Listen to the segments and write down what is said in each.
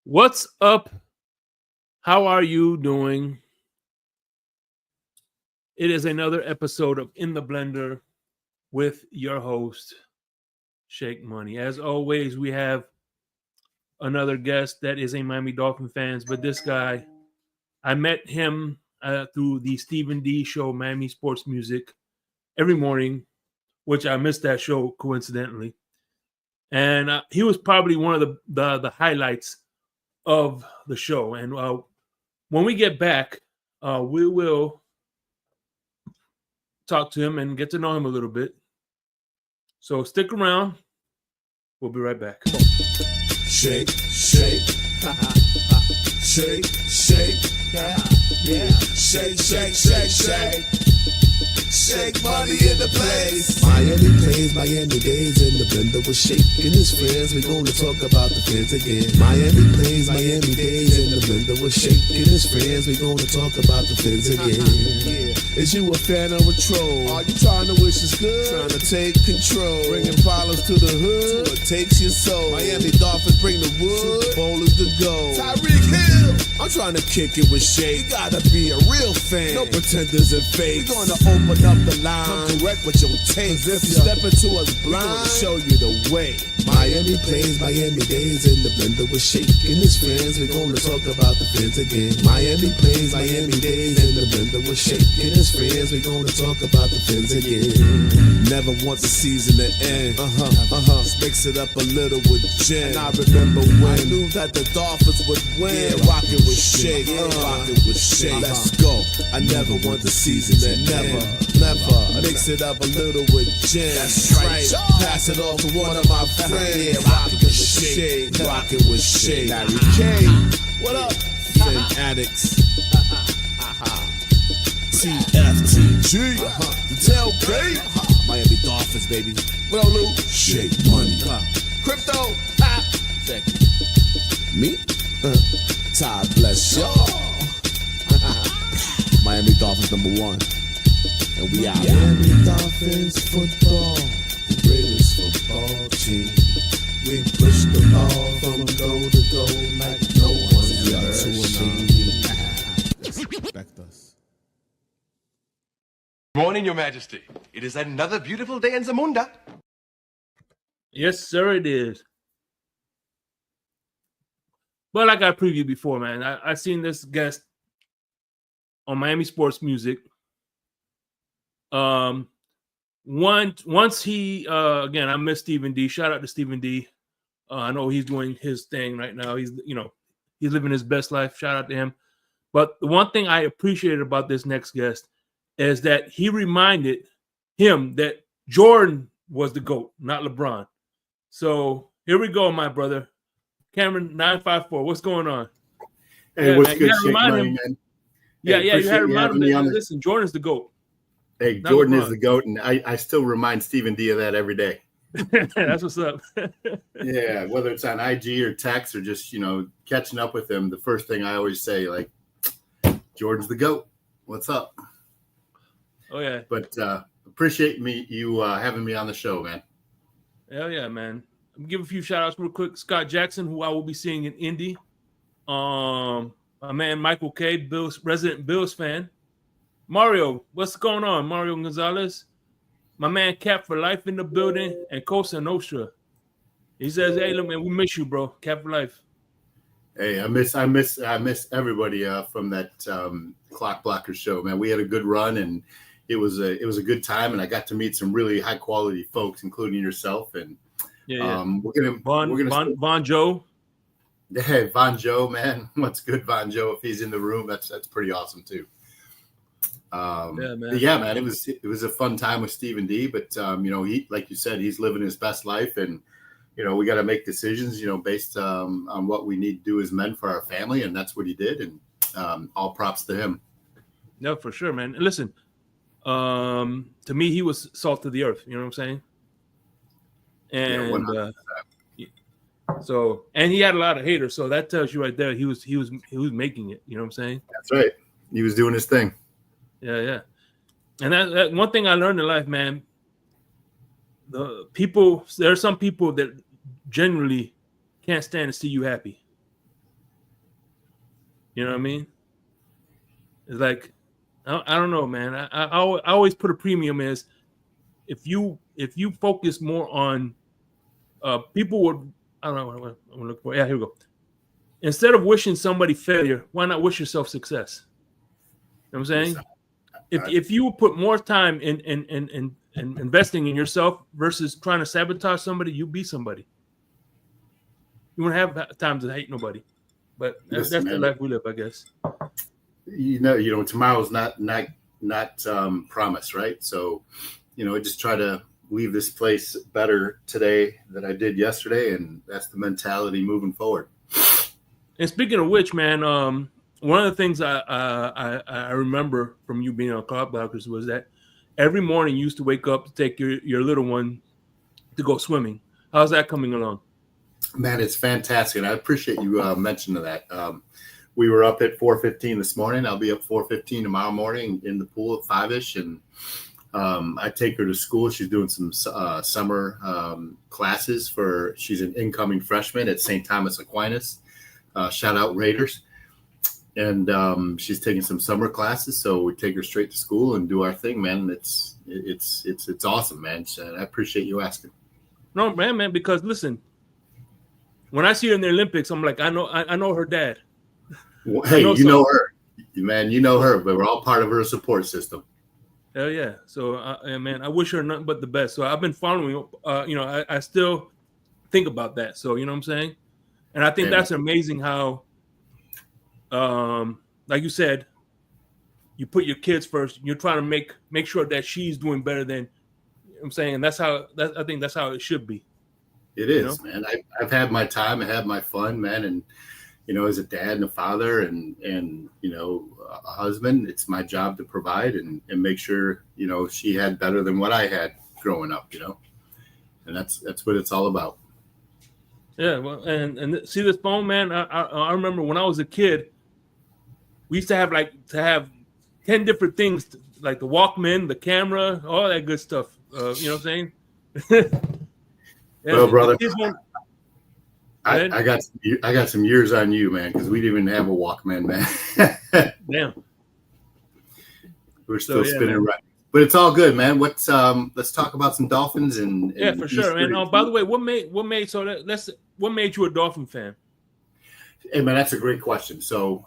What's up? How are you doing? It is another episode of In the Blender with your host, Shake Money. As always, we have another guest that is a Miami Dolphin fans, but this guy, I met him through the Stephen D show, Miami Sports Music, every morning, which I missed that show coincidentally. And he was probably one of the highlights of the show. And when we get back, we will talk to him and get to know him a little bit. So stick around. We'll be right back. Shake, shake, shake, shake, yeah. Shake, shake, shake, shake. Shake money in the place. Miami plays, Miami days in the blender with Shake and his friends. We're gonna talk about the fans again. Miami plays, Miami days in the blender with Shake and his friends. We're gonna talk about the fans again. Is you a fan or a troll? Are you trying to wish us good? Trying to take control. Bringing problems to the hood. What takes your soul? Miami Dolphins bring the wood. Super Bowl is the goal. Tyreek Hill. I'm trying to kick it with Shake. You gotta be a real fan. No pretenders and fakes. We're gonna open up the line. Come correct with your taste. If you step into us blind, we're gonna show you the way. Miami plays, Miami days in the blender with Shake and his friends. We're gonna talk about the fans again. Miami plays, Miami days in the blender with Shake and his friends. We're gonna talk about the fans again. Never want the season to end. Let's mix it up a little with gin. And I remember when I knew that the Dolphins would win. Yeah, rockin' with Shake, rockin' with Shake. Let's go. I never want the season to end. Never mix it up a little with gin. That's right. Pass it off to one of my friends. Yeah, rockin' with Shake, rockin' with Shake. Larry K, what up? Phin-Addicts. TFTG, the Tailgate. Miami Dolphins, baby. What up, Lou? Shake money. Crypto. Check it. Me? God bless y'all. Miami Dolphins #1. And we out. Miami Dolphins football, the greatest football team. We push the ball from goal to goal like no one's ever seen. Respect us. Morning, Your Majesty. It is another beautiful day in Zamunda. Yes, sir, it is. But like I previewed before, man, I seen this guest on Miami Sports Music. Once he again, I miss Stephen D. Shout out to Stephen D. I know he's doing his thing right now. He's living his best life. Shout out to him. But the one thing I appreciated about this next guest is that he reminded him that Jordan was the GOAT, not LeBron. So here we go, my brother. Cameron 954. What's going on? Hey, yeah, what's man, good, Shake Money, man? Yeah, Hey, you had to remind him that, the... listen, Jordan's the GOAT. Hey, not Jordan LeBron. is the GOAT, and I still remind Stephen D of that every day. That's what's up. Yeah, whether it's on IG or text or just, catching up with him, the first thing I always say, like, Jordan's the GOAT. What's up? Oh, yeah. But appreciate you having me on the show, man. Hell yeah, man. I'll give a few shout outs real quick. Scott Jackson, who I will be seeing in Indy. My man Michael K, resident Bills fan. Mario, what's going on? Mario Gonzalez. My man Cap for Life in the building, and Cosa Nostra. He says, "Hey, look, man, we miss you, bro. Cap for Life." Hey, I miss everybody from that Clock Blocker show, man. We had a good run, and it was a good time, and I got to meet some really high quality folks, including yourself. And we're gonna Von Joe. Hey, Von Joe, man. What's good, Von Joe? If he's in the room, that's pretty awesome too. Man. It was a fun time with Stephen D. But he, like you said, he's living his best life, and we got to make decisions, based on what we need to do as men for our family, and that's what he did. And all props to him. No, for sure, man. And listen, to me, he was salt of the earth. You know what I'm saying? And so, and he had a lot of haters, so that tells you right there he was making it. You know what I'm saying? That's right. He was doing his thing. Yeah. And that one thing I learned in life, man. There are some people that generally can't stand to see you happy. You know what I mean? It's like I don't know, man. I always put a premium is if you focus more on people would I don't know what I'm gonna look for. Yeah, here we go. Instead of wishing somebody failure, why not wish yourself success? You know what I'm saying? If you put more time in investing in yourself versus trying to sabotage somebody, you be somebody. You won't have time to hate nobody. But that's the life we live, I guess. You know, tomorrow's not promised, right? So, you know, I just try to leave this place better today than I did yesterday, and that's the mentality moving forward. And speaking of which, man, one of the things I remember from you being on Club Blockers was that every morning you used to wake up to take your little one to go swimming. How's that coming along? Man, it's fantastic. And I appreciate you mentioning that. We were up at 4:15 this morning. I'll be up 4:15 tomorrow morning in the pool at 5-ish. And I take her to school. She's doing some summer classes she's an incoming freshman at St. Thomas Aquinas. Shout out Raiders. And she's taking some summer classes. So we take her straight to school and do our thing, man. It's awesome, man. And I appreciate you asking. No, man, because listen, when I see her in the Olympics, I'm like, I know her dad. Hey, you know her, man. You know her, but we're all part of her support system. Hell yeah! So, man, I wish her nothing but the best. So I've been following. You know, I still think about that. So you know what I'm saying, and I think that's amazing how, like you said, you put your kids first. You're trying to make sure that she's doing better than. You know what I'm saying, and I think that's how it should be. It is, man. I've had my time. I had my fun, man, and. You know, as a dad and a father and you know, a husband, it's my job to provide and make sure, you know, she had better than what I had growing up, you know, and that's what it's all about. Yeah. Well, and see this phone, man, I remember when I was a kid, we used to have 10 different things, like the Walkman, the camera, all that good stuff. You know what I'm saying? Well, brother, I got some years on you, man, because we didn't even have a Walkman, man. Damn. We're still spinning right, but it's all good, man. Let's talk about some Dolphins and yeah, for sure, man. By the way, what made you a Dolphin fan? Hey, man, that's a great question. So,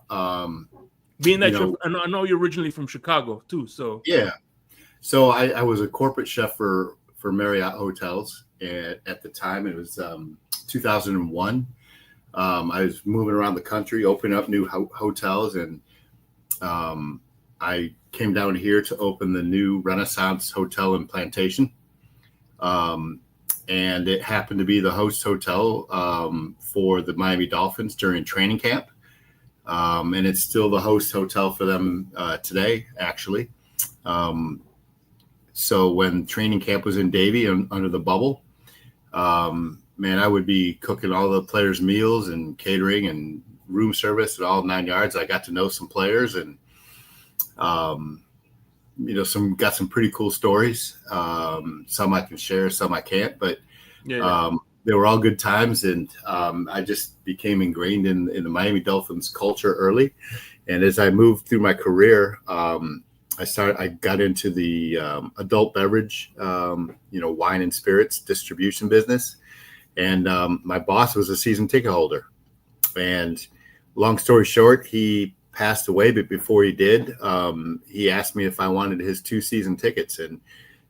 being that I know you're originally from Chicago too, so yeah. So I was a corporate chef for Marriott Hotels, and at the time it was 2001. I was moving around the country, opening up new hotels, and I came down here to open the new Renaissance Hotel in Plantation. And it happened to be the host hotel for the Miami Dolphins during training camp. And it's still the host hotel for them today, actually. So when training camp was in Davie under the bubble, man, I would be cooking all the players' meals and catering and room service at all 9 yards. I got to know some players and, you know, got some pretty cool stories. Some I can share, some I can't, but they were all good times. And I just became ingrained in the Miami Dolphins culture early. And as I moved through my career, I got into the adult beverage, you know, wine and spirits distribution business. And my boss was a season ticket holder. And long story short, he passed away, but before he did, he asked me if I wanted his 2 season tickets. And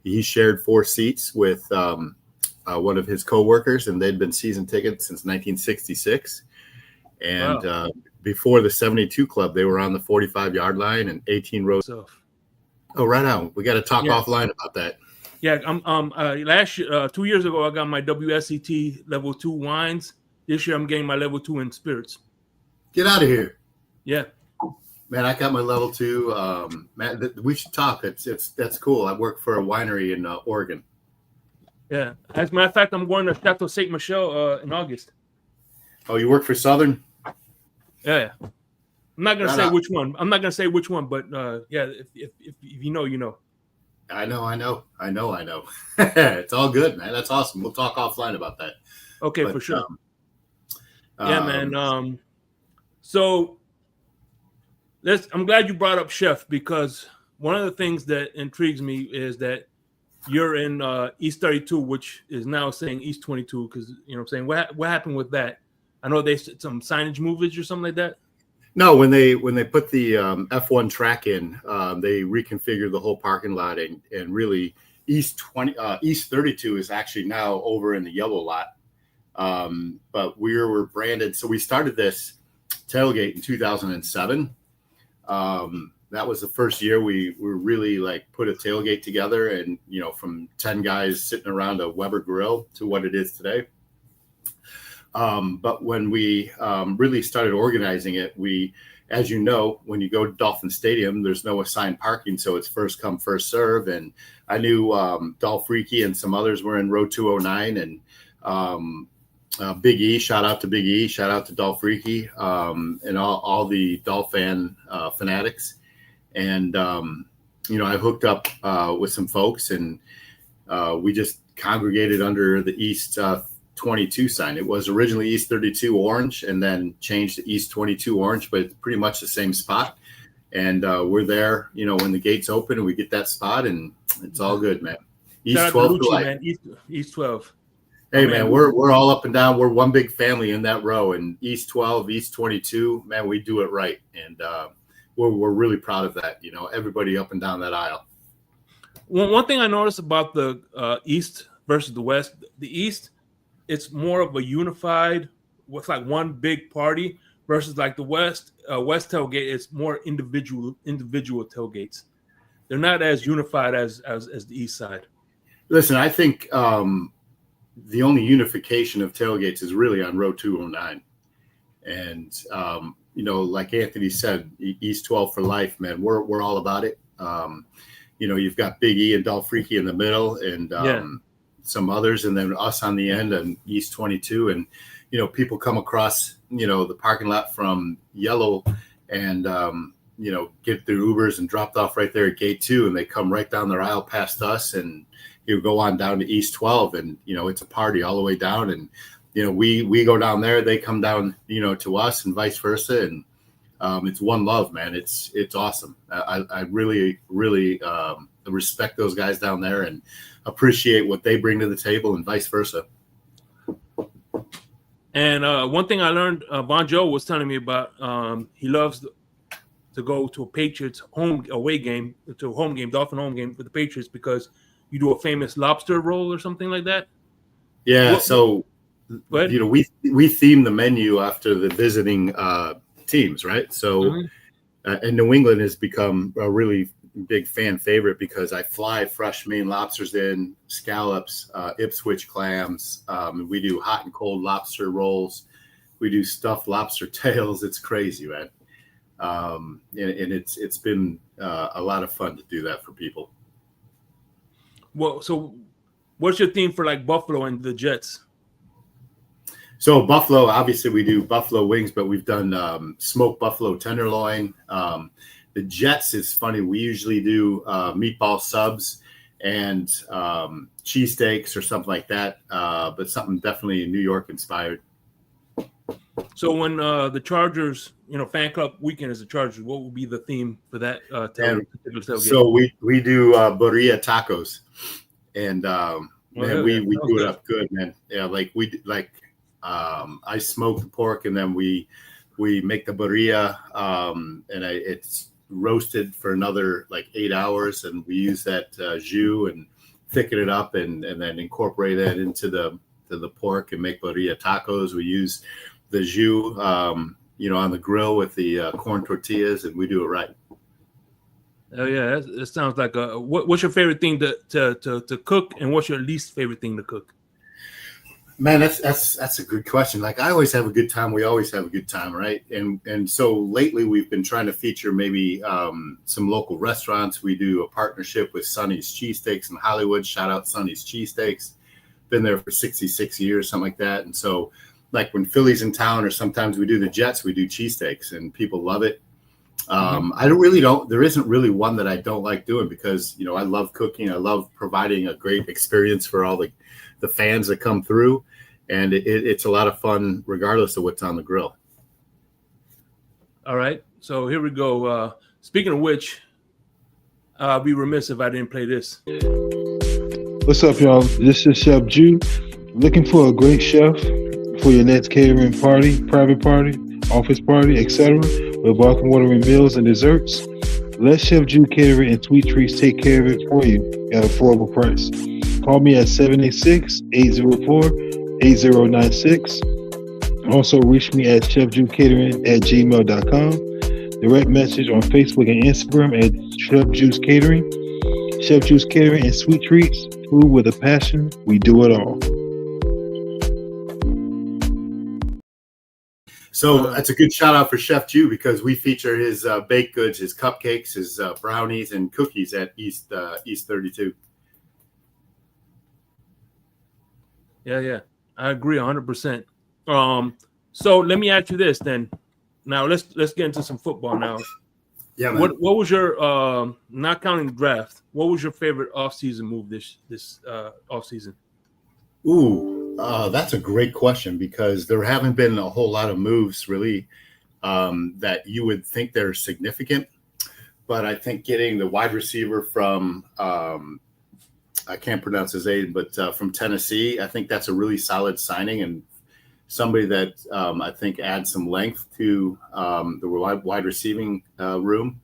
he shared 4 seats with one of his coworkers, and they'd been season tickets since 1966. And wow. Before the 72 club, they were on the 45-yard line and 18 rows. Oh, right on. We got to talk offline about that. Yeah, last year, 2 years ago, I got my WSET level 2 wines. This year, I'm getting my level 2 in spirits. Get out of here. Yeah, man, I got my level 2. Man, we should talk. That's cool. I work for a winery in Oregon. Yeah, as a matter of fact, I'm going to Chateau Saint Michelle in August. Oh, you work for Southern? Yeah. I'm not gonna say which one. I'm not gonna say which one, but yeah, if you know, you know. I know. It's all good, man. That's awesome. We'll talk offline about that. Okay, for sure. Yeah, man. So I'm glad you brought up Chef, because one of the things that intrigues me is that you're in East 32, which is now saying East 22, because you know what I'm saying. What happened with that? I know they some signage movage or something like that. No, when they put the F1 track in, they reconfigured the whole parking lot, and really East 32 is actually now over in the yellow lot. But we were branded. So we started this Tailgate in 2007. That was the first year we really like put a tailgate together, and you know, from 10 guys sitting around a Weber grill to what it is today. But when we really started organizing it, we, as you know, when you go to Dolphin Stadium, there's no assigned parking, so it's first come, first serve. And I knew Dolph Freaky and some others were in row 209, and Big E, shout out to Big E, shout out to Dolph Freaky, and all the Dolph fanatics. And, you know, I hooked up with some folks, and we just congregated under the East 22 sign. It was originally East 32 orange and then changed to East 22 orange, but it's pretty much the same spot. And we're there, you know, when the gates open and we get that spot, and it's all good, man. East 12 Lucci, man. East 12. Hey, man, we're all up and down. We're one big family in that row, and East 12, East 22, man, we do it right. And we're really proud of that. You know, everybody up and down that aisle. One thing I noticed about the East versus the West, the East, it's more of a unified, with like one big party, versus like the West tailgate. It's more individual tailgates. They're not as unified as the East side. Listen, I think the only unification of tailgates is really on row 209, and you know, like Anthony said, East 12 for life, man. We're all about it. You know, you've got Big E and Dolph Freaky in the middle, and some others, and then us on the end on East 22. And you know, people come across, you know, the parking lot from Yellow, and you know, get their Ubers and dropped off right there at gate 2, and they come right down their aisle past us, and you go on down to East 12, and you know, it's a party all the way down. And you know, we go down there, they come down, you know, to us, and vice versa. And it's one love, man. It's awesome. I really respect those guys down there and appreciate what they bring to the table, and vice versa. And one thing I learned, Von Joe was telling me about, he loves to go to a Patriots Dolphin home game with the Patriots, because you do a famous lobster roll or something like that. Yeah. You know, we theme the menu after the visiting teams, right? So, and New England has become a really big fan favorite, because I fly fresh Maine lobsters in, scallops, Ipswich clams. We do hot and cold lobster rolls. We do stuffed lobster tails. It's crazy, man. And it's been a lot of fun to do that for people. Well, so what's your theme for like Buffalo and the Jets? So Buffalo, obviously we do buffalo wings, but we've done smoked buffalo tenderloin. The Jets is funny. We usually do meatball subs and cheesesteaks or something like that, but something definitely New York inspired. So when the Chargers, you know, fan club weekend is the Chargers, what would be the theme for that? So we do burrilla tacos, and man, we do it up good, man. Yeah, I smoke the pork, and then we make the burrilla, and it's roasted for another like 8 hours, and we use that jus and thicken it up, and then incorporate that into the pork and make burrilla tacos. We use the jus, you know, on the grill with the corn tortillas, and we do it right. Oh yeah, that sounds like a. What's your favorite thing to cook, and what's your least favorite thing to cook? Man, that's a good question. Like, I always have a good time. We always have a good time, right? And so lately we've been trying to feature maybe some local restaurants. We do a partnership with Sonny's Cheesesteaks in Hollywood. Shout out Sonny's Cheesesteaks. Been there for 66 years, something like that. And so, like when Philly's in town, or sometimes we do the Jets, we do cheesesteaks, and people love it. There isn't really one that I don't like doing, because, you know, I love cooking. I love providing a great experience for all the fans that come through, and it's a lot of fun regardless of what's on the grill. All right. So here we go. Speaking of which, I'll be remiss if I didn't play this. What's up, y'all? This is Chef Jew. Looking for a great chef for your next catering party, private party, office party, etc. with welcome watering meals and desserts? Let Chef Jew Catering and Sweet Treats take care of it for you at an affordable price. Call me at 786-804-8096. Also reach me at chefjewcatering@gmail.com. Direct message on Facebook and Instagram at Chef Juice Catering. Chef Juice Catering and Sweet Treats. Food with a passion. We do it all. So that's a good shout out for Chef Jew because we feature his baked goods, his cupcakes, his brownies, and cookies at East 32. Yeah. I agree 100%. So let me ask you this then. Now let's get into some football now. Yeah, man. What was your not counting the draft? What was your favorite offseason move this offseason? That's a great question because there haven't been a whole lot of moves really that you would think they're significant. But I think getting the wide receiver from I can't pronounce his name, but from Tennessee, I think that's a really solid signing and somebody that I think adds some length to the wide receiving room.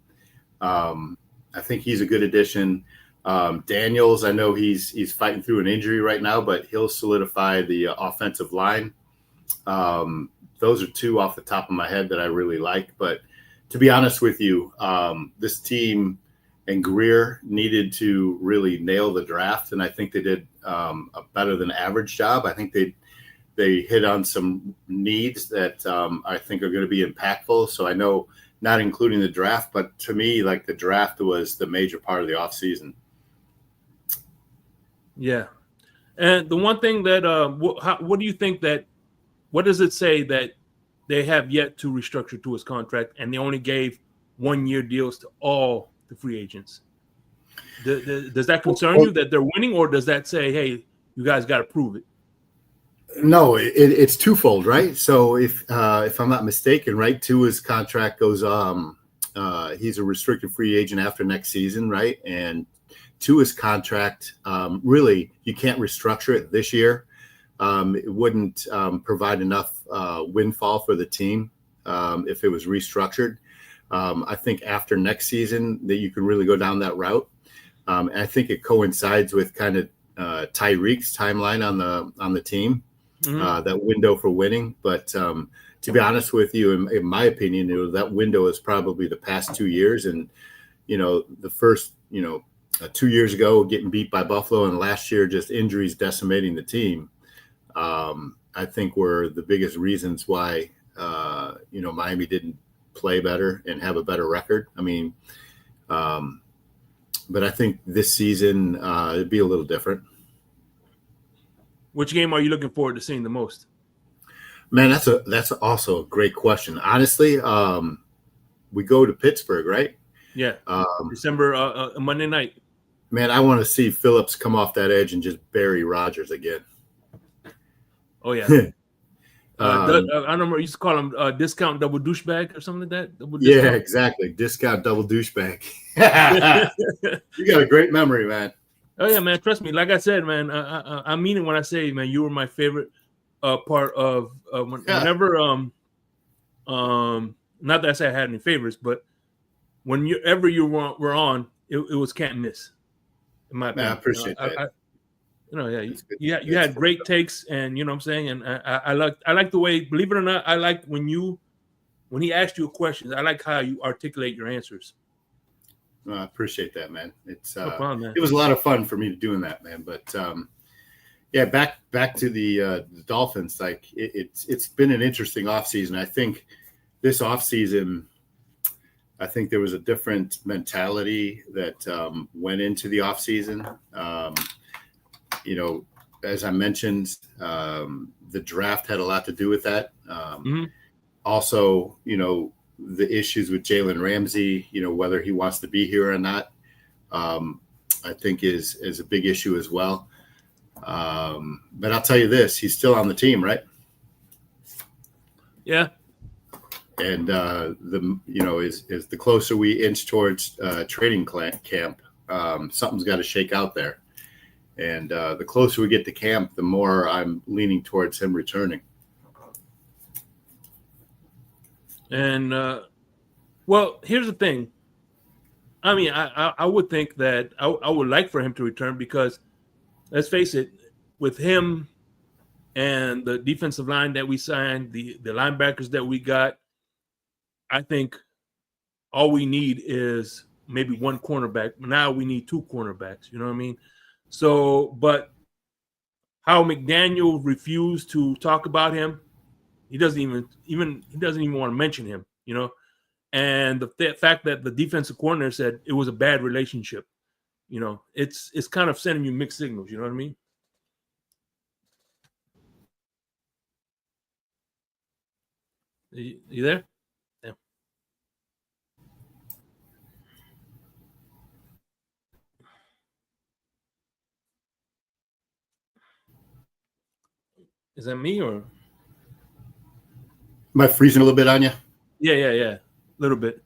I think he's a good addition. Daniels, I know he's fighting through an injury right now, but he'll solidify the offensive line. Those are two off the top of my head that I really like. But to be honest with you, this team and Greer needed to really nail the draft, and I think they did a better than average job. I think they hit on some needs that I think are going to be impactful. So I know not including the draft, but to me, like the draft was the major part of the offseason. Yeah. And the one thing that what do you think that what does it say that they have yet to restructure to his contract and they only gave 1-year deals to all the free agents? Does that concern you that they're winning, or does that say, hey, you guys got to prove it? No, it's twofold, right? So if I'm not mistaken, right, Tua's contract goes he's a restricted free agent after next season, right? And Tua's contract, really, you can't restructure it this year. It wouldn't provide enough windfall for the team if it was restructured. I think after next season that you can really go down that route. And I think it coincides with kind of Tyreek's timeline on the team. Mm-hmm. That window for winning. But to be honest with you, in my opinion, that window is probably the past 2 years. And, the first, 2 years ago getting beat by Buffalo and last year just injuries decimating the team, I think were the biggest reasons why, Miami didn't play better and have a better record. I mean, but I think this season it'd be a little different. Which game are you looking forward to seeing the most? Man, that's also a great question. Honestly, we go to Pittsburgh, right? Yeah, December Monday night. Man, I want to see Phillips come off that edge and just bury Rodgers again. Oh yeah. I don't remember. You used to call him discount double douchebag or something like that. Yeah, exactly. Discount double douchebag. You got a great memory, man. Oh yeah, man. Trust me. Like I said, man, I mean it when I say, man, you were my favorite part of whenever. Not that I say I had any favorites, but whenever you were on, it was can't miss. In my opinion, I appreciate that. You had great takes, and you know what I'm saying. And I like the way, believe it or not, I like when he asked you a question. I like how you articulate your answers. I appreciate that, man. It's no problem, man. It was a lot of fun for me doing that, man. But yeah, back to the Dolphins. Like it's been an interesting offseason. I think this offseason, I think there was a different mentality that went into the offseason. As I mentioned, the draft had a lot to do with that. Also, the issues with Jalen Ramsey, whether he wants to be here or not, I think is a big issue as well. But I'll tell you this, he's still on the team, right? Yeah. And as the closer we inch towards training camp, something's got to shake out there. And the closer we get to camp, the more I'm leaning towards him returning. And well, here's the thing. I mean, I would think that I would like for him to return because, let's face it, with him and the defensive line that we signed, the linebackers that we got, I think all we need is maybe one cornerback. Now we need two cornerbacks. You know what I mean? So, but how McDaniel refused to talk about him, he doesn't even want to mention him. You know, and the fact that the defensive coordinator said it was a bad relationship, you know, it's kind of sending you mixed signals. You know what I mean? You there? Yeah. Is that me or? Am I freezing a little bit on you? Yeah. A little bit.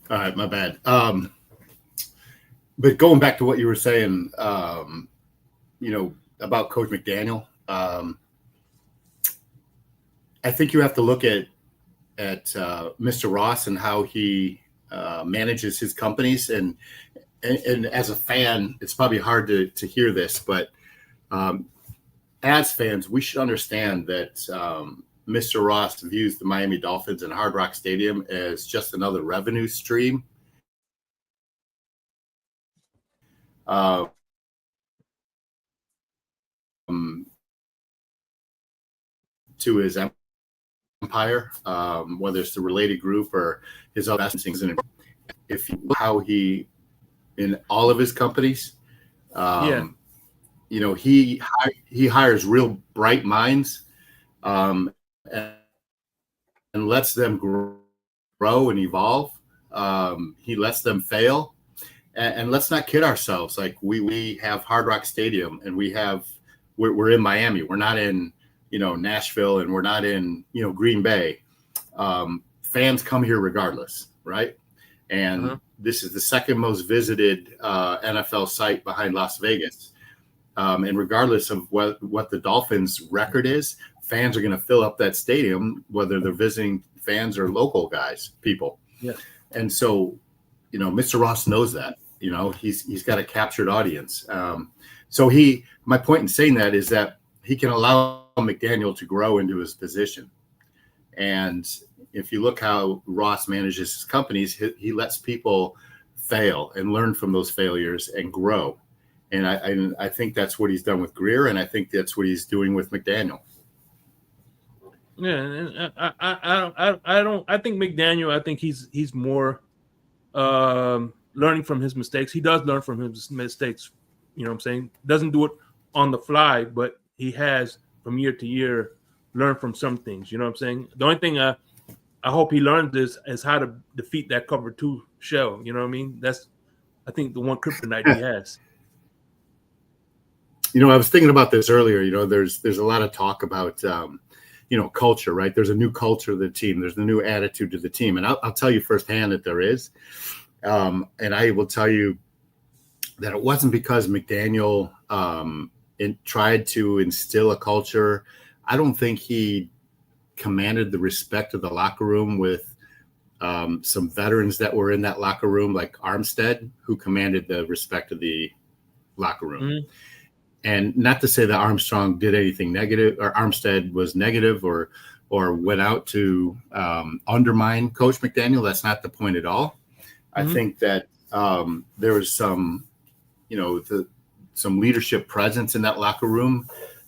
All right, my bad. But going back to what you were saying, about Coach McDaniel, I think you have to look at Mr. Ross and how he manages his companies. And as a fan, it's probably hard to hear this, but as fans, we should understand that Mr. Ross views the Miami Dolphins and Hard Rock Stadium as just another revenue stream. To his empire, whether it's the related group or his other things. And if how he, in all of his companies, he hires real bright minds, and lets them grow and evolve. He lets them fail, and let's not kid ourselves. Like we have Hard Rock Stadium, and we're in Miami. We're not in Nashville, and we're not in Green Bay. Fans come here regardless, right? And this is the second most visited NFL site behind Las Vegas. And regardless of what the Dolphins' record is, fans are going to fill up that stadium, whether they're visiting fans or local people. Yeah. And so, Mr. Ross knows that. He's got a captured audience. My point in saying that is that he can allow McDaniel to grow into his position. And if you look how Ross manages his companies, he lets people fail and learn from those failures and grow. And I think that's what he's done with Greer, and I think that's what he's doing with McDaniel. Yeah, and I think McDaniel. I think he's more learning from his mistakes. He does learn from his mistakes. You know what I'm saying? Doesn't do it on the fly, but he has from year to year learned from some things. You know what I'm saying? The only thing I hope he learns is how to defeat that cover 2 shell. You know what I mean? That's, I think, the one kryptonite he has. I was thinking about this earlier. There's a lot of talk about, culture, right? There's a new culture of the team. There's a new attitude to the team. And I'll tell you firsthand that there is. And I will tell you that it wasn't because McDaniel tried to instill a culture. I don't think he commanded the respect of the locker room with some veterans that were in that locker room, like Armstead, who commanded the respect of the locker room. Mm-hmm. And not to say that Armstrong did anything negative, or Armstead was negative, or went out to undermine Coach McDaniel. That's not the point at all. Mm-hmm. I think that there was some, some leadership presence in that locker room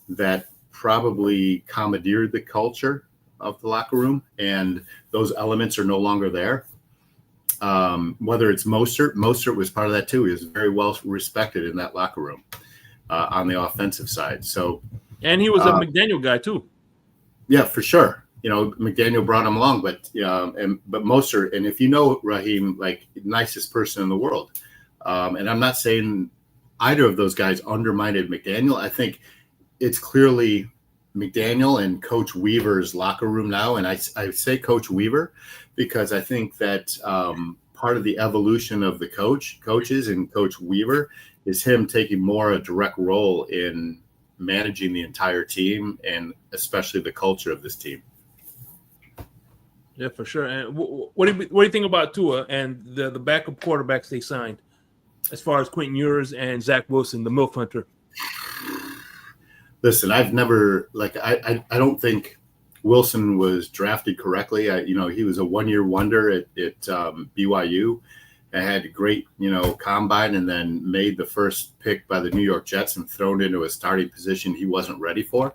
that probably commandeered the culture of the locker room, and those elements are no longer there. Whether it's Mostert was part of that too. He was very well respected in that locker room. On the offensive side. So, and he was a McDaniel guy too. Yeah, for sure. McDaniel brought him along, but Mostert, and if Raheem, like, nicest person in the world. And I'm not saying either of those guys undermined McDaniel. I think it's clearly McDaniel and Coach Weaver's locker room now. And I say Coach Weaver because I think that part of the evolution of the coaches and Coach Weaver is him taking more a direct role in managing the entire team and especially the culture of this team. Yeah, for sure. And what do you think about Tua and the backup quarterbacks they signed, as far as Quentin Ewers and Zach Wilson, the MILF Hunter? Listen, I've never I don't think Wilson was drafted correctly. He was a one-year wonder at BYU. I had a great, combine and then made the first pick by the New York Jets and thrown into a starting position he wasn't ready for.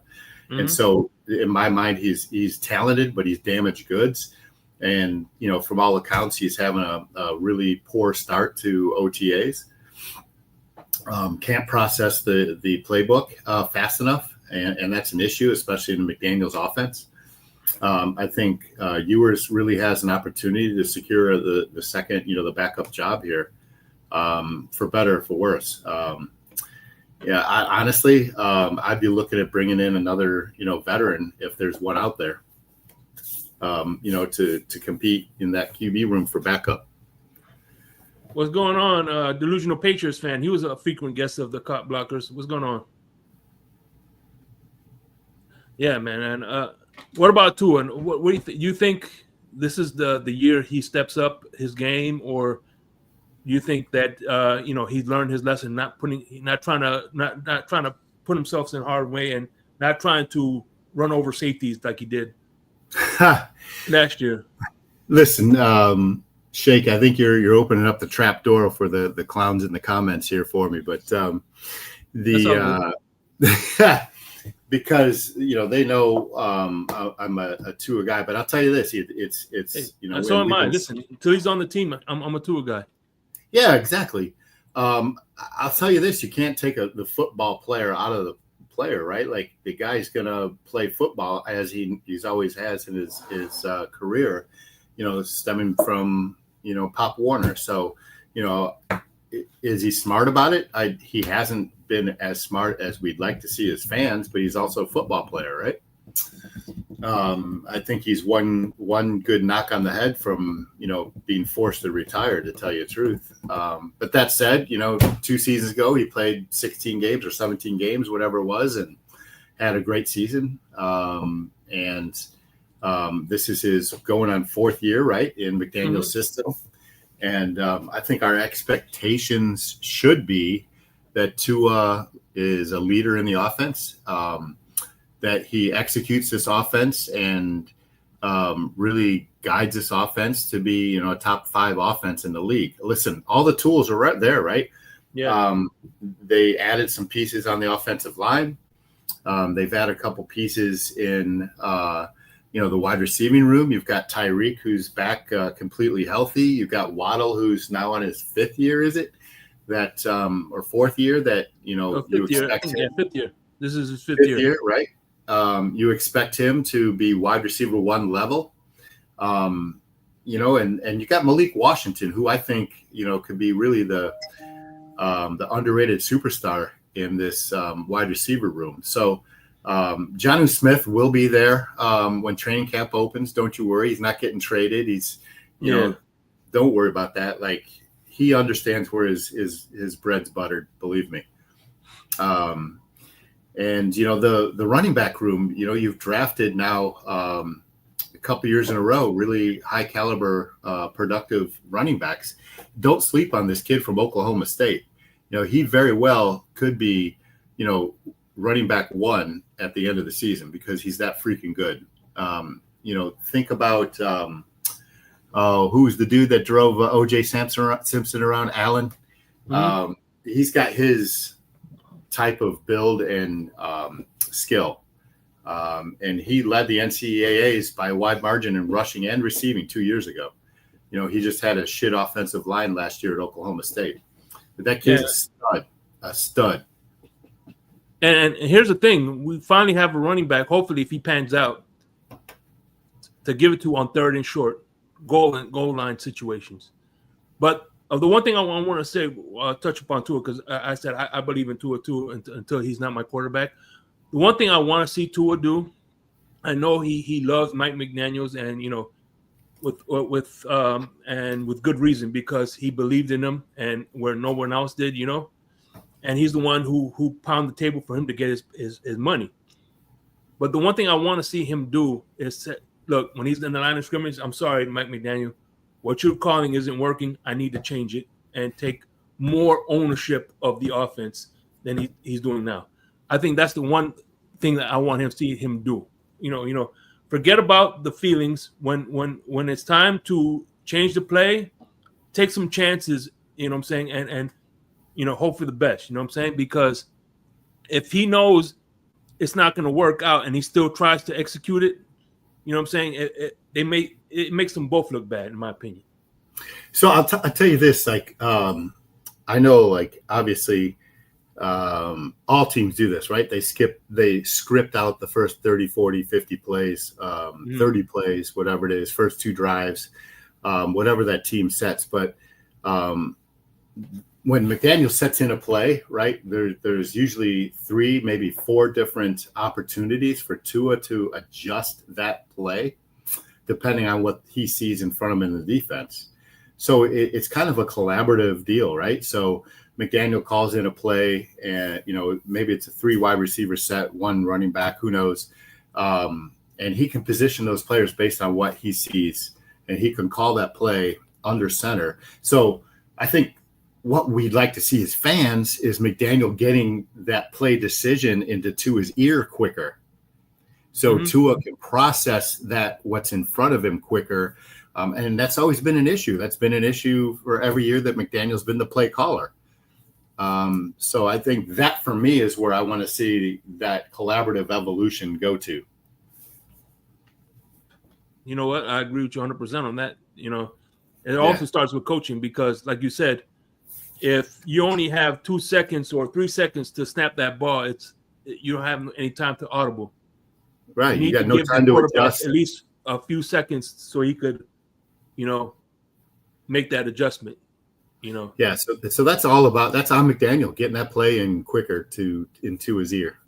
Mm-hmm. And so in my mind, he's talented, but he's damaged goods. And, from all accounts, he's having a really poor start to OTAs. Can't process the playbook fast enough. And that's an issue, especially in McDaniel's offense. I think Ewers really has an opportunity to secure the second, the backup job here, for better or for worse. Honestly, I'd be looking at bringing in another, veteran if there's one out there, to compete in that QB room for backup. What's going on? Delusional Patriots fan. He was a frequent guest of the Cop Blockers. What's going on? Yeah, man. And what about Tua? And what do you think? You think this is the year he steps up his game, or you think that he's learned his lesson, not trying to put himself in a hard way, and not trying to run over safeties like he did last year? Listen, Shake, I think you're opening up the trap door for the clowns in the comments here for me, but because they know I'm a Tua guy, but I'll tell you this: it's so am I. Listen, until he's on the team, I'm a Tua guy. Yeah, exactly. I'll tell you this: you can't take the football player out of the player, right? Like the guy's gonna play football as he's always has in his career, stemming from Pop Warner. So, is he smart about it? He hasn't been as smart as we'd like to see as fans, but he's also a football player, right? I think he's one good knock on the head from, being forced to retire, to tell you the truth. But that said, 2 seasons ago, he played 16 games or 17 games, whatever it was, and had a great season. This is his going on 4th year, right, in McDaniel's system. And I think our expectations should be that Tua is a leader in the offense, that he executes this offense and really guides this offense to be, a top 5 offense in the league. Listen, all the tools are right there, right? Yeah. They added some pieces on the offensive line. They've added a couple pieces in, the wide receiving room. You've got Tyreek, who's back completely healthy. You've got Waddle, who's now on his 5th year, is it? That or 4th year that, you expect him. Yeah, 5th year. This is his 5th year, right? You expect him to be wide receiver 1 level. And you got Malik Washington, who I think, could be really the underrated superstar in this wide receiver room. So Jonnu Smith will be there when training camp opens. Don't you worry. He's not getting traded. He's, don't worry about that. Like, he understands where his bread's buttered, believe me. And, the running back room, you've drafted now a couple years in a row, really high caliber, productive running backs. Don't sleep on this kid from Oklahoma State. He very well could be, running back 1 at the end of the season because he's that freaking good. Think about who's the dude that drove OJ Simpson around, Allen. Mm-hmm. He's got his type of build and skill. And he led the NCAAs by a wide margin in rushing and receiving 2 years ago. He just had a shit offensive line last year at Oklahoma State. But that kid's a stud. And here's the thing. We finally have a running back, hopefully, if he pans out, to give it to on 3rd and short, goal line situations. But the one thing I want to say, touch upon Tua, because I said I believe in Tua too until he's not my quarterback. the one thing I want to see Tua do, I know he loves Mike McDaniels, and with good reason, because he believed in him and where no one else did, and he's the one who pounded the table for him to get his money. But the one thing I want to see him do is say, look, when he's in the line of scrimmage, I'm sorry, Mike McDaniel, what you're calling isn't working. I need to change it and take more ownership of the offense than he's doing now. I think that's the one thing that I want him to see him do. Forget about the feelings. When it's time to change the play, take some chances, you know what I'm saying, and hope for the best, you know what I'm saying? Because if he knows it's not going to work out and he still tries to execute it, you know what I'm saying, it makes them both look bad, in my opinion. So I'll tell you this, like, I know, like, obviously, all teams do this, right? They script out the first 30, 40, 50 plays, 30 plays, whatever it is, first 2 drives, whatever that team sets. But when McDaniel sets in a play, right, there's usually 3, maybe 4 different opportunities for Tua to adjust that play, depending on what he sees in front of him in the defense. So it's kind of a collaborative deal, right? So McDaniel calls in a play, and maybe it's a 3 wide receiver set, 1 running back, who knows, and he can position those players based on what he sees, and he can call that play under center. So I think what we'd like to see as fans is McDaniel getting that play decision into Tua's ear quicker, so Tua can process that what's in front of him quicker. And that's always been an issue. That's been an issue for every year that McDaniel's been the play caller. So I think that, for me, is where I want to see that collaborative evolution go to. You know what? I agree with you 100% on that. It also starts with coaching, because, like you said, if you only have 2 seconds or 3 seconds to snap that ball, you don't have any time to audible. Right. You got no time to adjust. At least a few seconds so he could, make that adjustment. Yeah. So that's all about. That's on McDaniel, getting that play in quicker into his ear,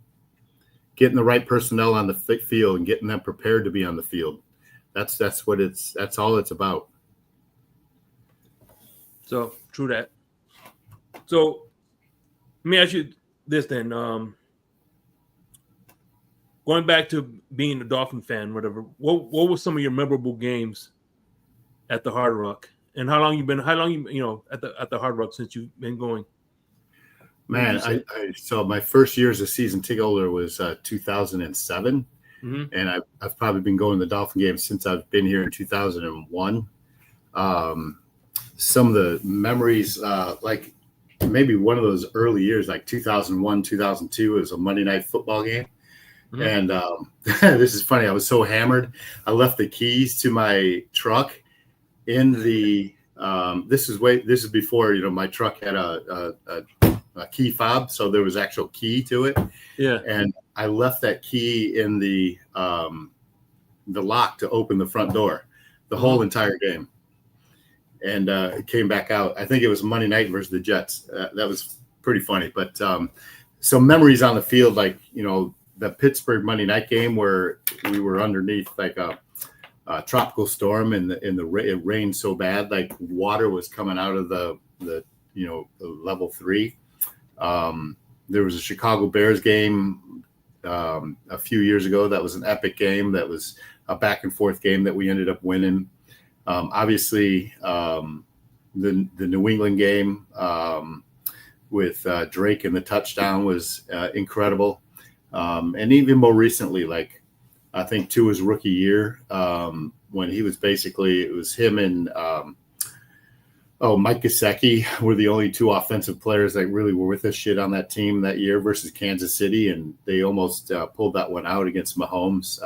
getting the right personnel on the field and getting them prepared to be on the field. That's all it's about. So true that. So let me ask you this then. Going back to being a Dolphin fan, whatever, what were some of your memorable games at the Hard Rock? And how long you at the Hard Rock since you've been going? Man, so my first year as a season ticket holder was 2007. And I've probably been going to the Dolphin games since I've been here in 2001. Some of the memories, like maybe one of those early years, like 2001, 2002, is a Monday Night Football game. And this is funny. I was so hammered. I left the keys to my truck in the this is before my truck had a key fob, so there was actual key to it. Yeah. And I left that key in the lock to open the front door the whole entire game. And it came back out. I think it was Monday night versus the Jets. That was pretty funny. But some memories on the field, like the Pittsburgh Monday night game where we were underneath like a tropical storm, and it rained so bad, like water was coming out of the level 3. There was a Chicago Bears game a few years ago that was an epic game. That was a back and forth game that we ended up winning. Obviously, the New England game with Drake and the touchdown was incredible. And even more recently, like I think Tua's rookie year, when he was it was him and Mike Gesicki were the only 2 offensive players that really were with us shit on that team that year versus Kansas City, and they almost pulled that one out against Mahomes.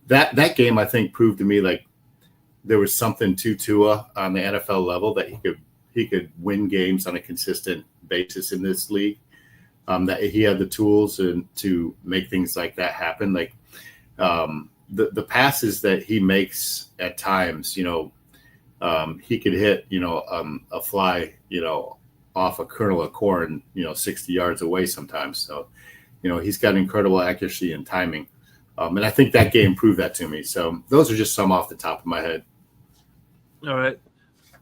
That game, I think, proved to me like there was something to Tua on the NFL level, that he could win games on a consistent basis in this league. That he had the tools to make things like that happen. Like the passes that he makes at times, he could hit, a fly, off a kernel of corn, 60 yards away sometimes. So he's got incredible accuracy and timing. And I think that game proved that to me. So those are just some off the top of my head. All right,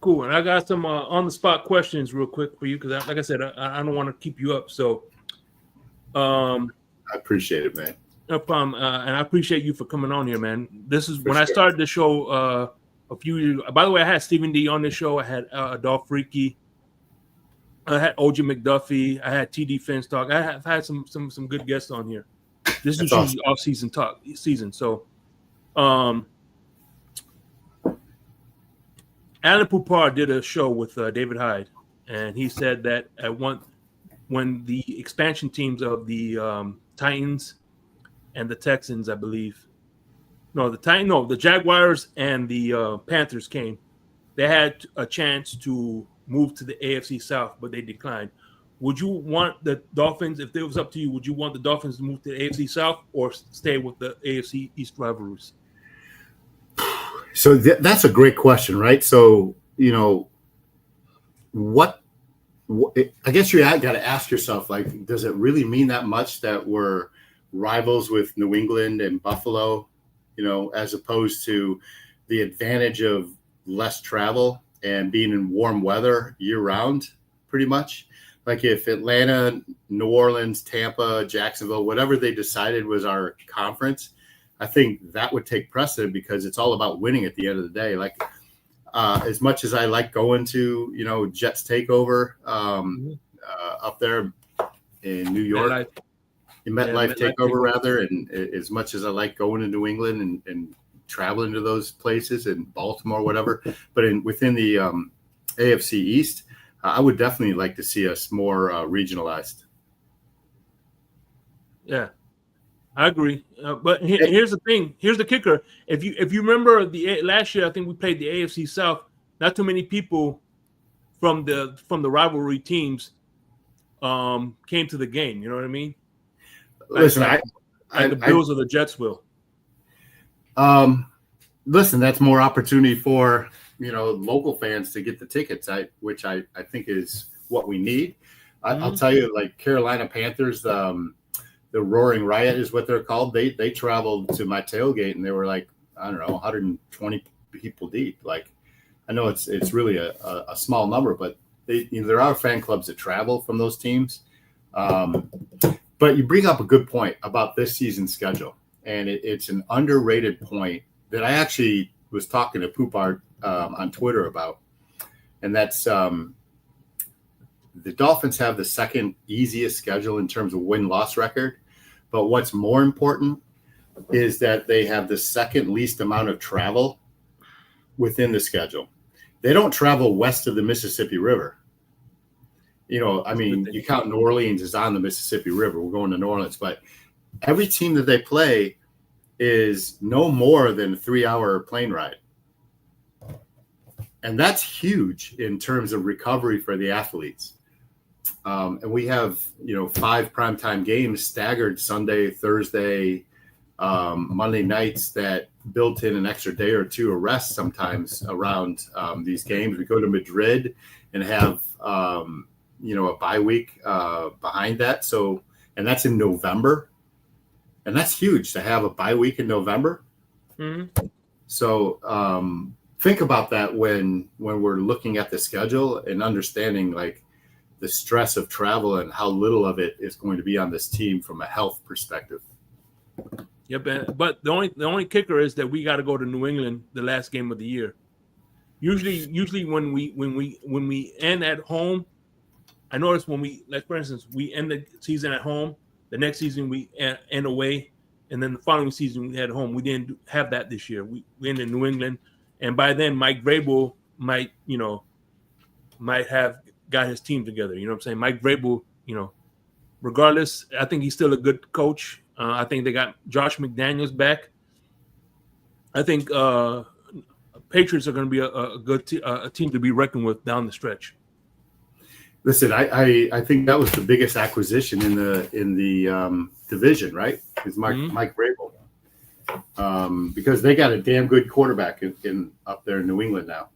cool. And I got some on-the-spot questions real quick for you because, like I said, I don't want to keep you up. So, I appreciate it, man. No problem. And I appreciate you for coming on here, man. This is For when sure. I started the show a few years ago. By the way, I had Stephen D on the show. I had Dolph Freaky. I had OG McDuffie. I had TD Finstock. I have had some good guests on here. This is usually off-season season. So, Alan Poupard did a show with David Hyde, and he said that when the expansion teams of the Titans and the Texans, I believe, the Jaguars and the Panthers came, they had a chance to move to the AFC South, but they declined. Would you want the Dolphins, if it was up to you, would you want the Dolphins to move to the AFC South or stay with the AFC East rivalries? So that's a great question, right? So, what I guess you got to ask yourself, like, does it really mean that much that we're rivals with New England and Buffalo, as opposed to the advantage of less travel and being in warm weather year round, pretty much? Like if Atlanta, New Orleans, Tampa, Jacksonville, whatever they decided was our conference, I think that would take precedent because it's all about winning at the end of the day. Like as much as I like going to, Jets takeover up there in New York, MetLife takeover rather, and as much as I like going to New England and traveling to those places in Baltimore, whatever, but within the AFC East, I would definitely like to see us more regionalized. Yeah, I agree. But here's the thing. Here's the kicker. If you remember last year, I think we played the AFC South. Not too many people from the rivalry teams came to the game. You know what I mean? Listen, the Bills or the Jets will. Listen, that's more opportunity for local fans to get the tickets, which I think is what we need. I'll tell you, like Carolina Panthers, the Roaring Riot is what they're called. They traveled to my tailgate and they were like, I don't know, 120 people deep. Like, I know it's really a small number, but there are fan clubs that travel from those teams. But you bring up a good point about this season's schedule, and it's an underrated point that I actually was talking to Poupard on Twitter about, and that's the Dolphins have the second easiest schedule in terms of win-loss record, but what's more important is that they have the second least amount of travel within the schedule. They don't travel west of the Mississippi River. You count New Orleans is on the Mississippi River. We're going to New Orleans, but every team that they play is no more than a 3-hour plane ride. And that's huge in terms of recovery for the athletes. And we have, 5 primetime games staggered Sunday, Thursday, Monday nights that built in an extra day or two of rest sometimes around these games. We go to Madrid and have, a bye week behind that. So, and that's in November. And that's huge to have a bye week in November. Mm-hmm. So think about that when we're looking at the schedule and understanding like the stress of travel and how little of it is going to be on this team from a health perspective. Yep, but the only kicker is that we got to go to New England the last game of the year. Usually when we end at home, I notice when for instance, we end the season at home, the next season we end away, and then the following season we head home. We didn't have that this year. We ended in New England, and by then Mike Vrabel might have got his team together. You know what I'm saying? Mike Vrabel, regardless, I think he's still a good coach. I think they got Josh McDaniels back. I think Patriots are going to be a good team to be reckoned with down the stretch. Listen, I think that was the biggest acquisition in the division, right? Is Mike Vrabel, because they got a damn good quarterback in up there in New England now,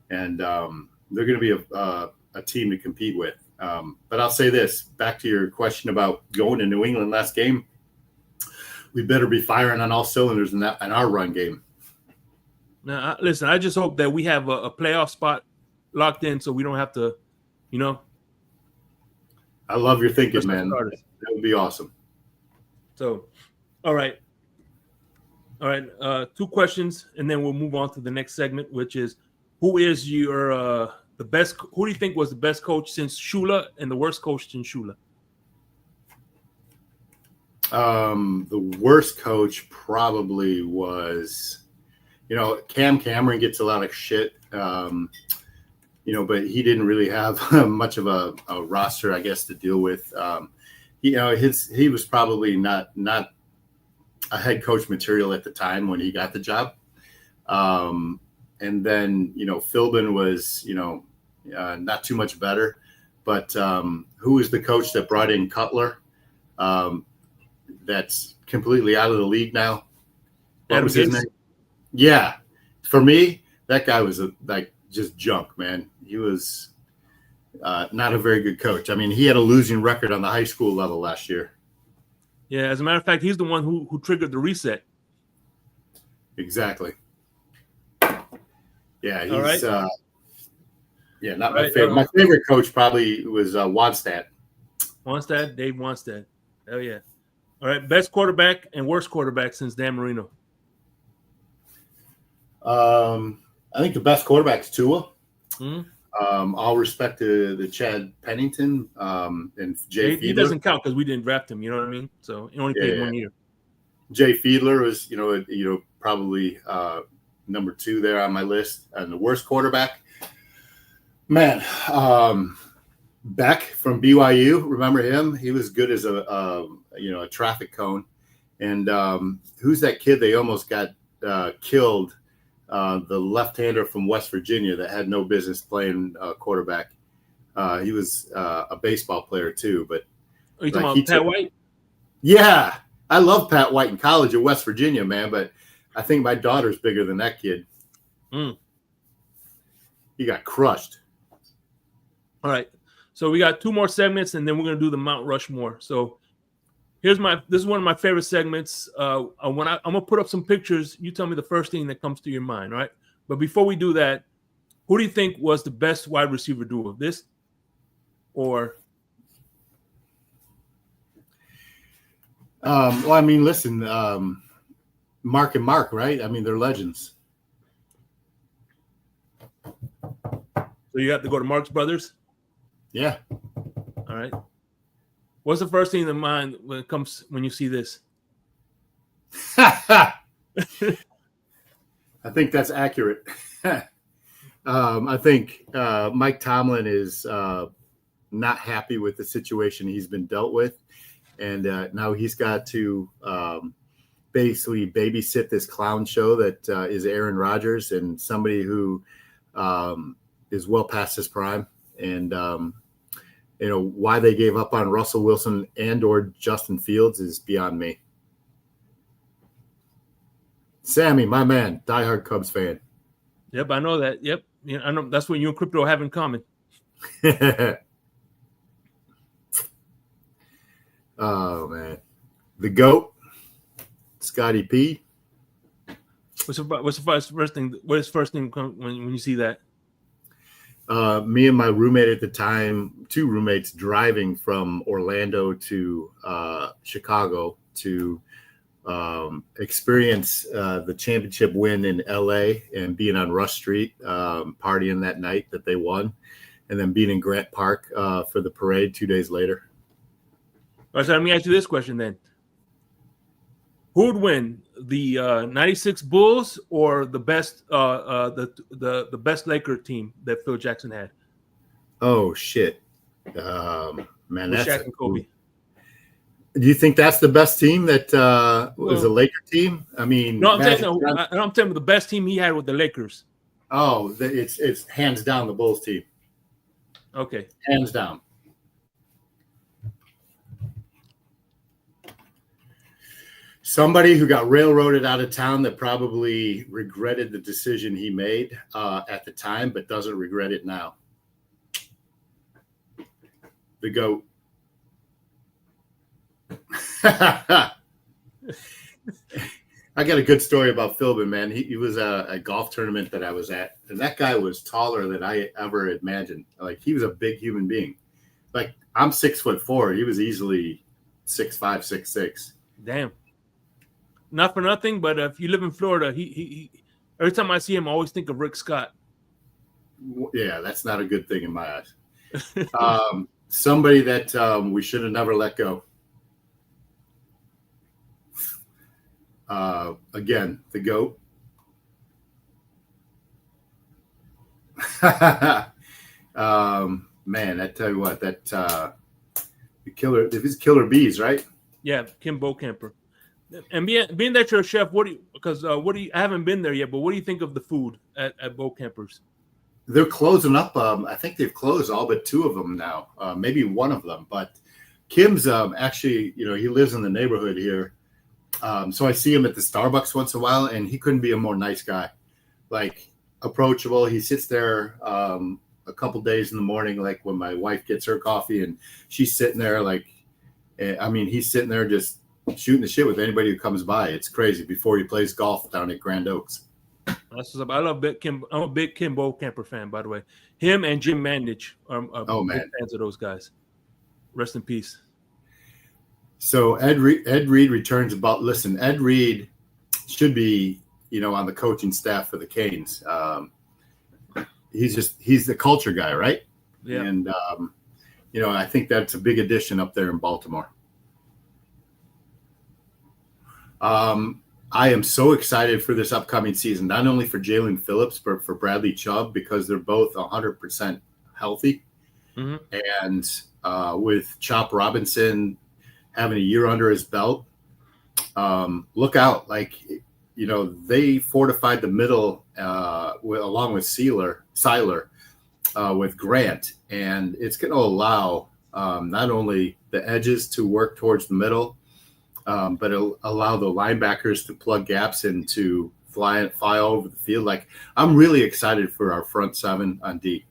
and they're going to be a team to compete with. But I'll say this, back to your question about going to New England last game. We better be firing on all cylinders in our run game. Now, listen, I just hope that we have a playoff spot locked in so we don't have to, I love your thinking, man. That would be awesome. So, all right. 2 questions, and then we'll move on to the next segment, which is, who is your the best? Who do you think was the best coach since Shula, and the worst coach since Shula? The worst coach probably was, Cam Cameron gets a lot of shit, but he didn't really have much of a roster, I guess, to deal with. He was probably not a head coach material at the time when he got the job. And then, Philbin was, not too much better. But who was the coach that brought in Cutler? That's completely out of the league now. What was his name? Yeah. For me, that guy was just junk, man. He was not a very good coach. I mean, he had a losing record on the high school level last year. Yeah, as a matter of fact, he's the one who triggered the reset. Exactly. Yeah, he's right. Not my favorite. My favorite coach probably was Wadstad. Dave Wanstead. Oh yeah. All right, best quarterback and worst quarterback since Dan Marino. I think the best quarterback is Tua. Mm-hmm. All respect to the Chad Pennington and Jay Fiedler. He doesn't count because we didn't draft him. You know what I mean? So he only played 1 year. Jay Fiedler was, probably number 2 there on my list. And the worst quarterback, man, Beck from BYU. Remember him? He was good as a traffic cone. And who's that kid? They almost got killed. The left-hander from West Virginia that had no business playing quarterback. He was a baseball player too. But are you talking about Pat White? Yeah, I love Pat White in college at West Virginia, man. But I think my daughter's bigger than that kid. He got crushed. All right, so we got 2 more segments, and then we're gonna do the Mount Rushmore. So this is one of my favorite segments. I'm gonna put up some pictures. You tell me the first thing that comes to your mind, right? But before we do that, who do you think was the best wide receiver duo? This or? Well, I mean, listen, Mark and Mark, right? I mean, they're legends. So you have to go to Marx Brothers? Yeah. All right. What's the first thing in mind when you see this? I think that's accurate. I think Mike Tomlin is not happy with the situation he's been dealt with. And now he's got to basically babysit this clown show that is Aaron Rodgers, and somebody who is well past his prime. And, why they gave up on Russell Wilson and or Justin Fields is beyond me. Sammy, my man, diehard Cubs fan. Yep, I know that. Yep. Yeah, I know that's what you and Crypto have in common. Oh, man. The GOAT, Scotty P. What's the first thing? What is first thing when you see that? Me and my roommate at the time, 2 roommates driving from Orlando to Chicago to experience the championship win in LA and being on Rush Street, partying that night that they won, and then being in Grant Park for the parade 2 days later. All right, so let me ask you this question then. Who would win, the 96 Bulls or the best the best Laker team that Phil Jackson had? Oh shit, man, that's Shaq and Kobe. Do you think that's the best team that was a Laker team? I mean, no, I'm telling you the best team he had with the Lakers. Oh, it's hands down the Bulls team. Okay, hands down. Somebody who got railroaded out of town that probably regretted the decision he made at the time, but doesn't regret it now. the GOAT. I got a good story about Philbin, man. He was a golf tournament that I was at, and that guy was taller than I ever imagined. Like, he was a big human being. Like, I'm 6'4". He was easily 6'5", 6'6". Damn. Not for nothing, but if you live in Florida, he every time I see him, I always think of Rick Scott. Yeah, that's not a good thing in my eyes. Somebody that we should have never let go. Again, the GOAT. Man, I tell you what, that the killer, if it's killer bees, right? Yeah, Kim Bocamper. And being that you're a chef, I haven't been there yet, but what do you think of the food at Bocamper's? They're closing up. I think they've closed all but 2 of them now, maybe one of them. But Kim's actually, he lives in the neighborhood here. So I see him at the Starbucks once in a while, and he couldn't be a more nice guy. Like, approachable. He sits there a couple days in the morning, like when my wife gets her coffee, and she's sitting there like, he's sitting there just shooting the shit with anybody who comes by. It's crazy before he plays golf down at Grand Oaks. That's what's up. I love Kim. I'm a big Kim Bocamper fan, by the way. Him and Jim Mandich are big fans of those guys. Rest in peace. So Ed Reed returns about. Listen, Ed Reed should be, on the coaching staff for the Canes. He's the culture guy, right? Yeah. And I think that's a big addition up there in Baltimore. I am so excited for this upcoming season, not only for Jalen Phillips, but for Bradley Chubb, because they're both 100% healthy. Mm-hmm. And with Chop Robinson having a year under his belt, look out. Like, they fortified the middle along with Seiler with Grant. And it's going to allow not only the edges to work towards the middle, but it'll allow the linebackers to plug gaps and to fly over the field. Like, I'm really excited for our front 7 on D.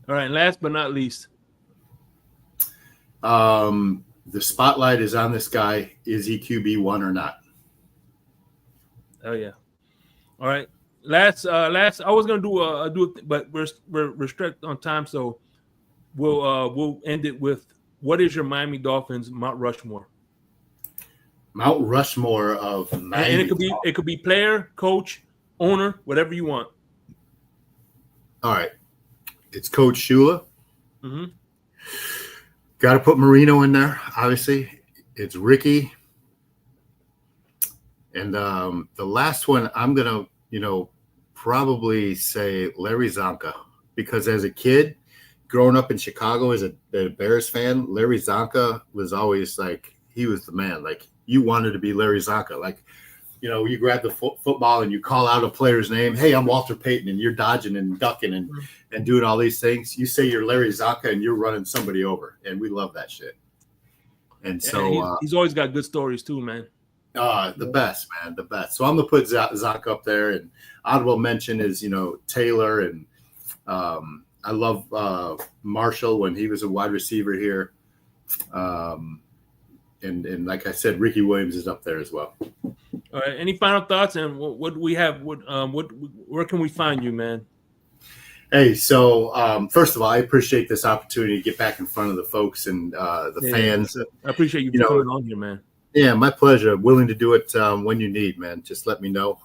All right, last but not least. The spotlight is on this guy. Is he QB1 or not? Oh yeah. All right. Last. I was gonna do it, but we're restricted on time, so we'll end it with, what is your Miami Dolphins Mount Rushmore? Mount Rushmore of Miami. And it could be player, coach, owner, whatever you want. All right. It's Coach Shula. Mm-hmm. Got to put Marino in there, obviously. It's Ricky. And the last one, I'm going to, probably say Larry Zonka. Because as a kid, growing up in Chicago as a Bears fan, Larry Zonka was always like, he was the man. Like, you wanted to be Larry Zonka. Like, you grab the football and you call out a player's name. Hey, I'm Walter Payton, and you're dodging and ducking and doing all these things. You say you're Larry Zonka and you're running somebody over, and we love that shit. And so he's always got good stories too, man. The best, man, the best. So I'm gonna put Zonka up there, and honorable mention is Taylor, and I love Marshall when he was a wide receiver here. And like I said, Ricky Williams is up there as well. All right. Any final thoughts? And what do we have? Where can we find you, man? Hey, so first of all, I appreciate this opportunity to get back in front of the folks and the fans. I appreciate you coming on here, man. Yeah, my pleasure. Willing to do it when you need, man. Just let me know.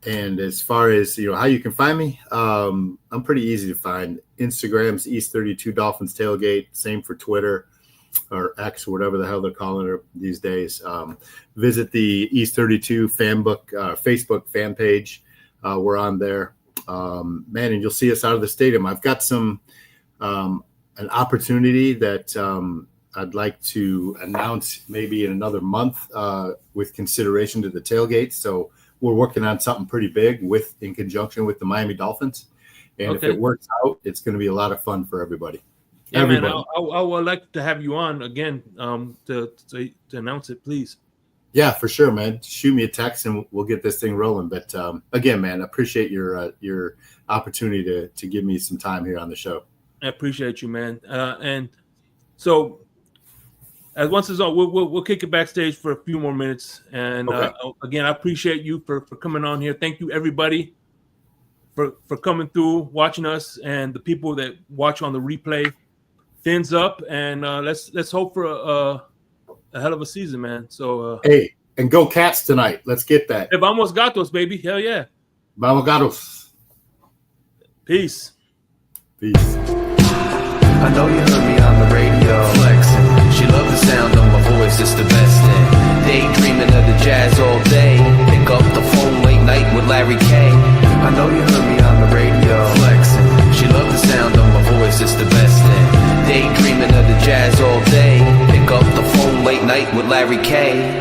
And as far as how you can find me, I'm pretty easy to find. Instagram's East 32 Dolphins Tailgate. Same for Twitter or X or whatever the hell they're calling it these days. Visit the East 32 Facebook fan page. We're on there, man, and you'll see us out of the stadium. I've got some an opportunity that I'd like to announce maybe in another month with consideration to the tailgate. So we're working on something pretty big in conjunction with the Miami Dolphins. And if it works out, it's going to be a lot of fun for everybody. Yeah, man, I would like to have you on again to announce it, please. Yeah, for sure, man. Shoot me a text and we'll get this thing rolling. But again, man, I appreciate your opportunity to give me some time here on the show. I appreciate you, man. And so, as once it's on, we'll kick it backstage for a few more minutes. And again, I appreciate you for coming on here. Thank you, everybody, for coming through, watching us, and the people that watch on the replay. Fins up, and let's hope for a hell of a season, man. So hey, and go Cats tonight. Let's get that. Hey, vamos gatos, baby. Hell yeah. Vamos gatos. Peace. Peace. I know you heard me on the radio flexing. She loved the sound of my voice, it's the best thing. Daydreaming of the jazz all day. Pick up the phone late night with Larry K. I know you heard me on the radio flexing. She loved the sound of my voice, it's the best thing. Daydreaming of the jazz all day. Pick up the phone late night with Larry K.